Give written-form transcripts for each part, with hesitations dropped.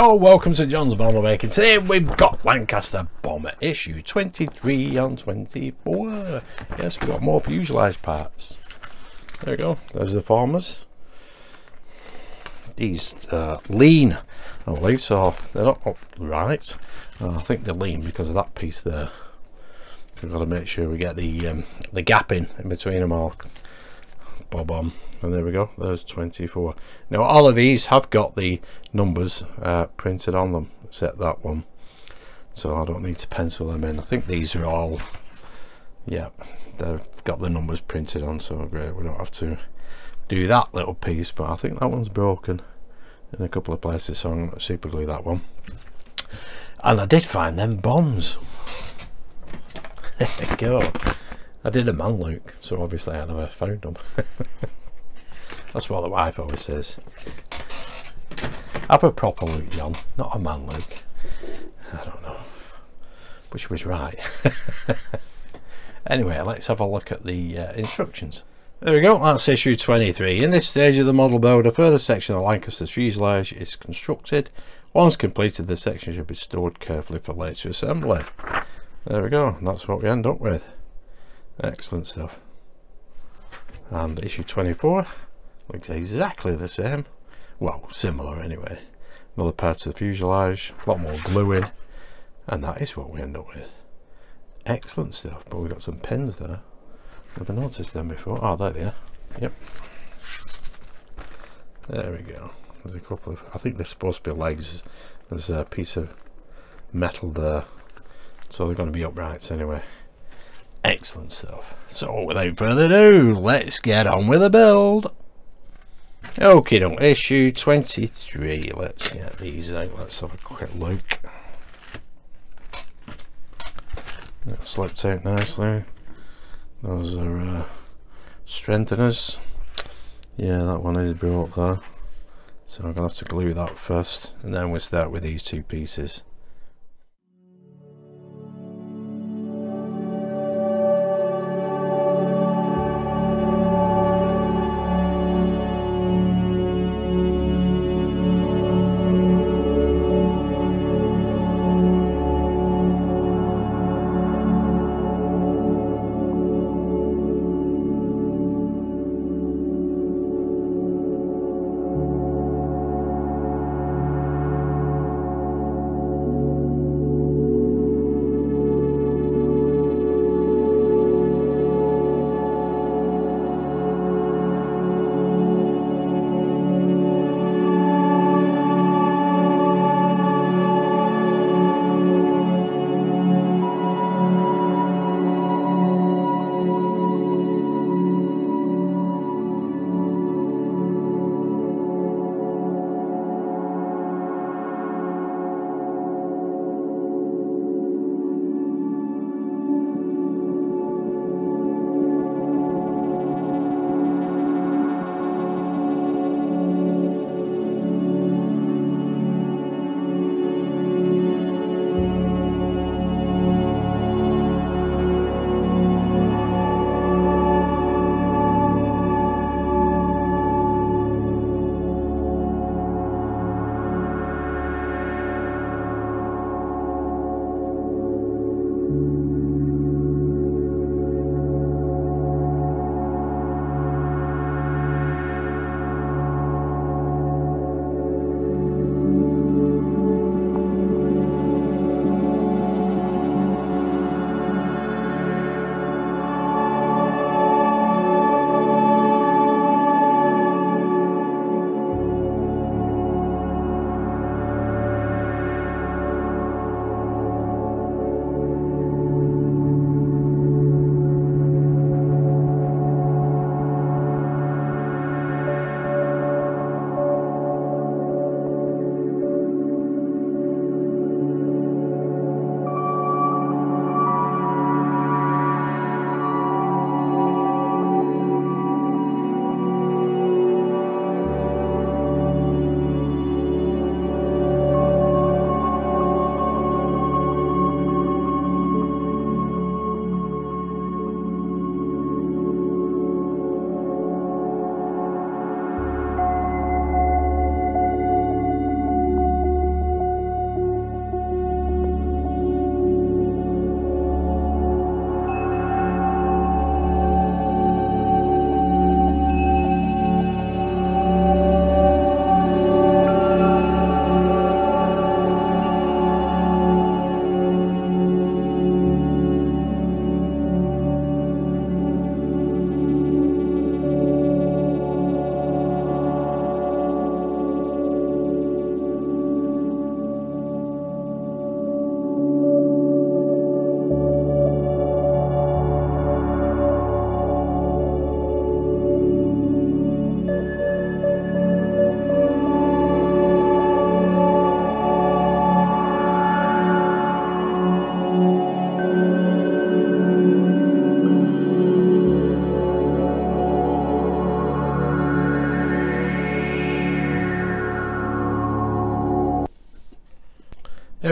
Hello, welcome to John's Bomber Making. Today we've got Lancaster Bomber issue 23 on 24. Yes, we've got more fuselage parts. There we go, those are the formers. These lean, I believe, so they're not upright. I think they're lean because of that piece there. We've got to make sure we get the gap in between them all. Bob on, and there we go, there's 24. Now all of these have got the numbers printed on them except that one, so I don't need to pencil them in. I think these are all, yeah, they've got the numbers printed on, so great, we don't have to do that little piece. But I think that one's broken in a couple of places, so I'm going to super glue that one. And I did find them bombs. There we go. I did a man look, so obviously I never found them. That's what the wife always says. Have a proper look, John, not a man look. I don't know, but she was right. Anyway, let's have a look at the instructions. There we go, that's issue 23. In this stage of the model build, a further section of Lancaster's fuselage is constructed. Once completed, the section should be stored carefully for later assembly. There we go, that's what we end up with. Excellent stuff. And issue 24 looks exactly the same, well, similar anyway. Another part of the fuselage, a lot more gluing, and that is what we end up with. Excellent stuff. But we've got some pins there, never noticed them before. Oh, there they are. Yep, there we go. There's a couple of, I think they're supposed to be legs. There's a piece of metal there, so they're going to be uprights anyway. Excellent stuff. So without further ado, let's get on with the build. Okay, issue 23. Let's get these out. Let's have a quick look. That slipped out nicely. Those are strengtheners. Yeah, that one is broke there, so I'm gonna have to glue that first, and then we'll start with these two pieces.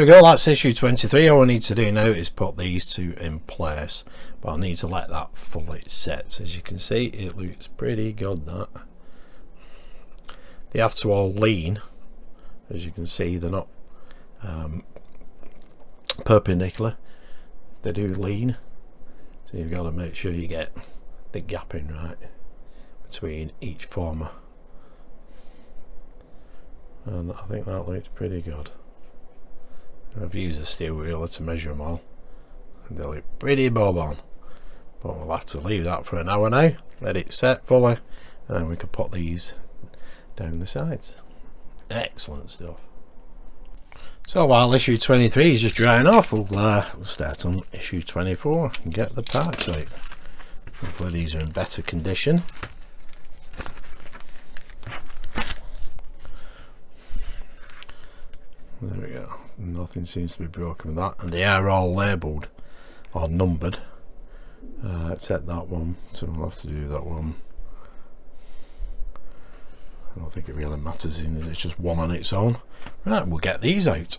we go, that's issue 23. All I need to do now is put these two in place, but I need to let that fully set. As you can see, it looks pretty good. That they have to all lean, as you can see, they're not perpendicular, they do lean, so you've got to make sure you get the gapping right between each former, and I think that looks pretty good. I've used a steel ruler to measure them all and they look pretty bob on, but we'll have to leave that for an hour now, let it set fully, and then we can put these down the sides. Excellent stuff. So while issue 23 is just drying off, we'll start on issue 24 and get the parts out. Hopefully these are in better condition. There we go, nothing seems to be broken with that, and they are all labelled or numbered except that one, so we'll have to do that one. I don't think it really matters in that it's just one on its own. Right, we'll get these out.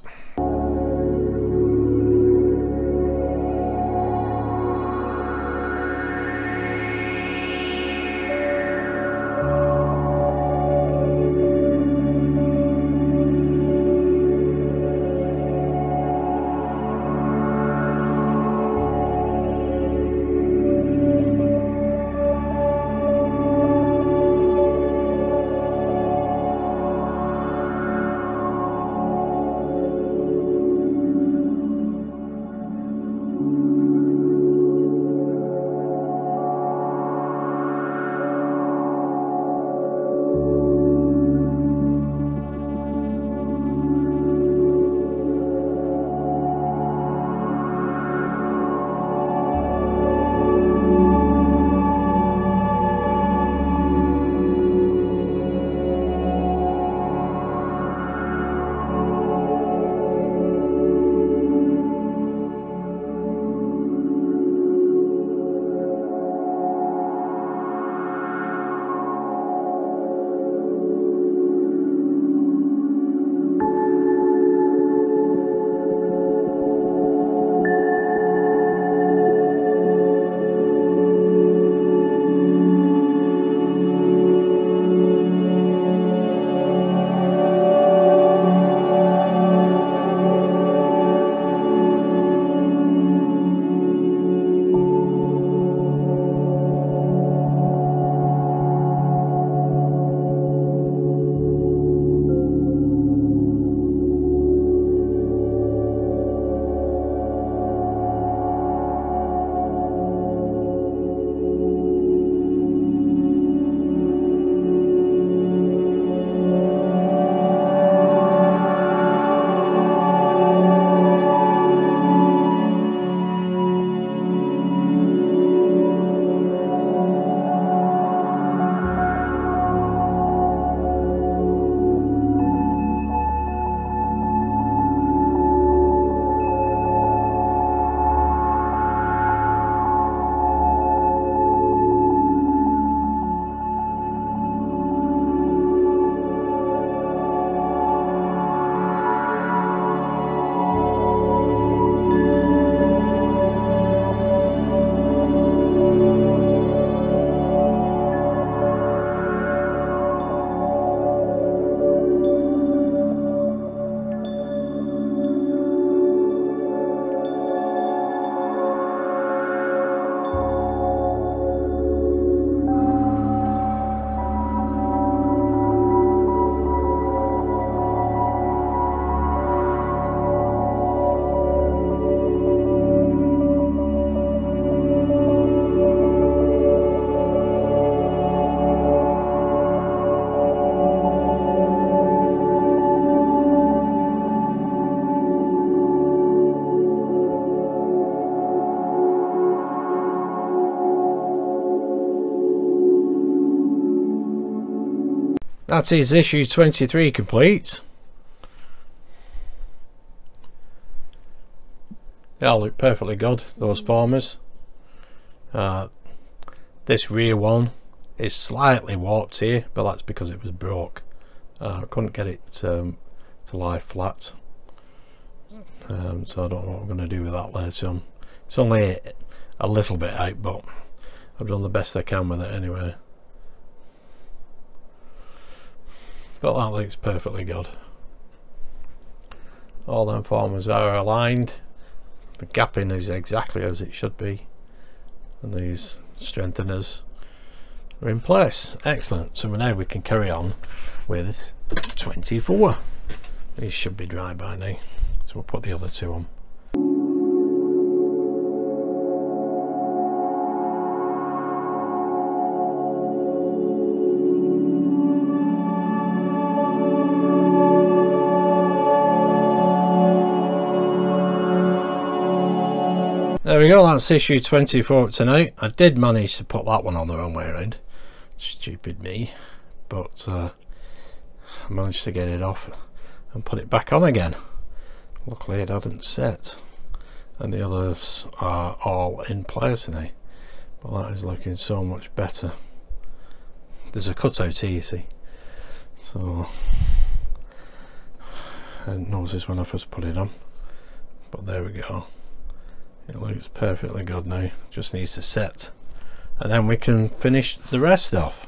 That is issue 23 complete. They all look perfectly good, those formers. This rear one is slightly warped here, but that's because it was broke. I couldn't get it to lie flat. so I don't know what I'm going to do with that later on. It's only a little bit out, but I've done the best I can with it anyway. But that looks perfectly good. All them formers are aligned, the gapping is exactly as it should be, and these strengtheners are in place. Excellent. So now we can carry on with 24. These should be dry by now, so we'll put the other two on. There we go, that's issue 24 tonight. I did manage to put that one on the wrong way around. Stupid me. But I managed to get it off and put it back on again. Luckily it hadn't set. And the others are all in place now. But that is looking so much better. There's a cutout here, you see. So I didn't notice when I first put it on. But there we go. It looks perfectly good now, just needs to set, and then we can finish the rest off.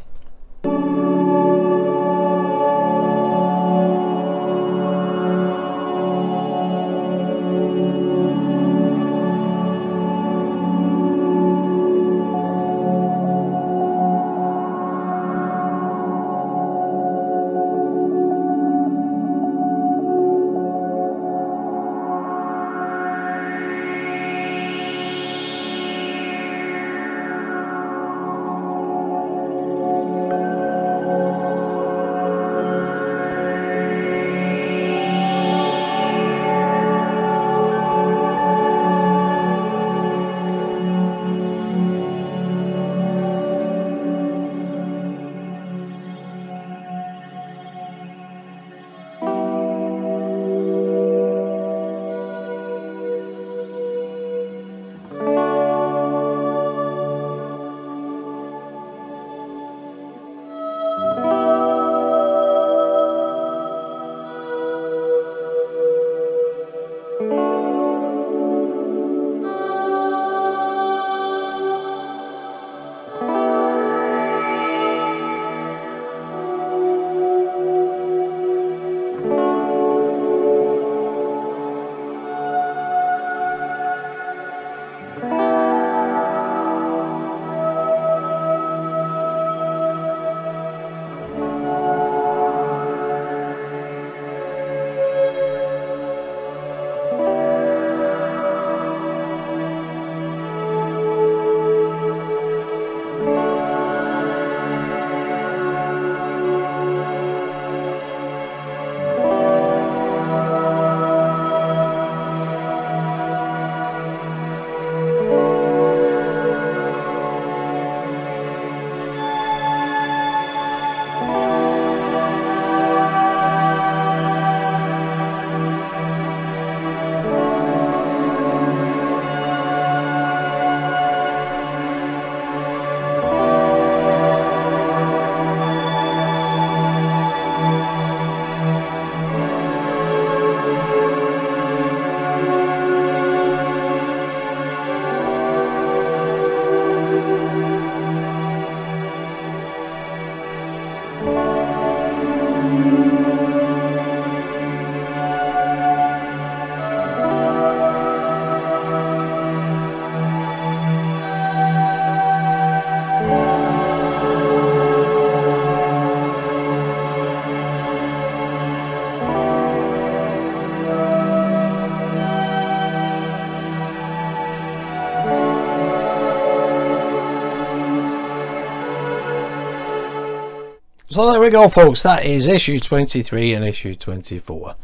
So there we go, folks, that is issue 23 and issue 24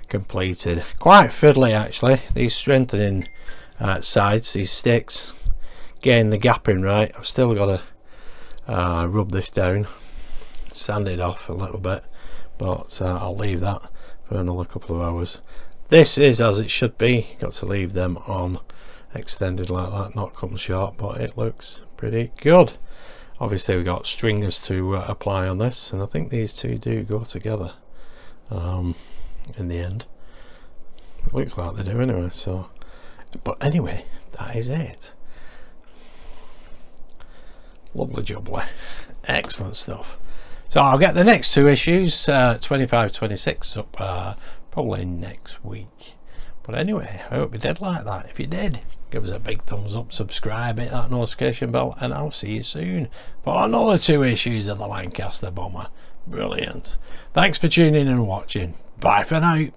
completed. Quite fiddly actually, these strengthening sides, these sticks, getting the gapping right. I've still got to rub this down, sand it off a little bit, but I'll leave that for another couple of hours. This is as it should be, got to leave them on extended like that, not cutting short, but it looks pretty good. Obviously we've got stringers to apply on this, and I think these two do go together in the end. It looks like they do anyway. So, but anyway, that is it. Lovely jubbly, excellent stuff. So I'll get the next 2 issues, 25, 26 up probably next week. But anyway, I hope you did like that. If you did, give us a big thumbs up, subscribe, hit that notification bell, and I'll see you soon for another 2 issues of the Lancaster Bomber. Brilliant. Thanks for tuning in and watching. Bye for now.